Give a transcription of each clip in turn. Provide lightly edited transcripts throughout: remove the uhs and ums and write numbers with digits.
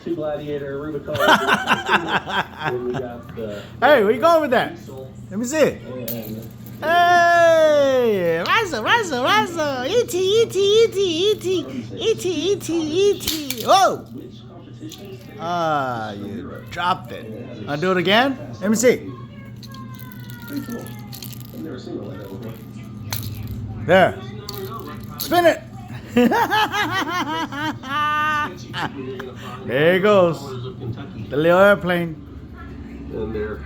two Gladiator, Rubicon. Then we got the. Hey, where you going with that? Diesel, Let me see it. and Hey, Razzle, E.T. Whoa! which competitions? Ah, you dropped it. I'll do it again. Let me see. Pretty cool. I've never seen one like that before. There. Spin it. There it goes. Of Kentucky, The little airplane. and they're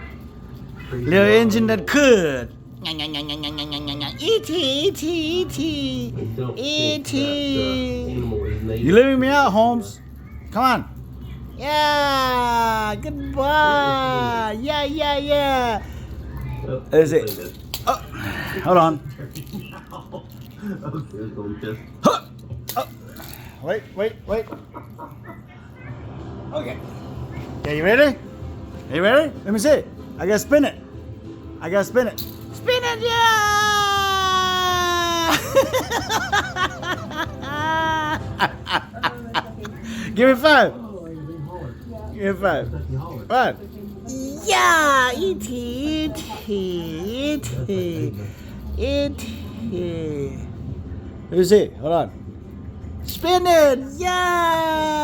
crazy Little wild. engine that could. E.T. I don't think that, animal is native. You leaving me out, Holmes? Come on. Yeah. Good boy. Yeah. Oh, Is it? Oh, hold on. Okay, let's go with this. Huh. Oh. Wait. Okay. Okay, you ready? You ready? Let me see. I gotta spin it. Spin it, yeah! Give me 5. Give me 5. What? Yeah! E.T. Let me see. Hold on. Spin it! Yeah!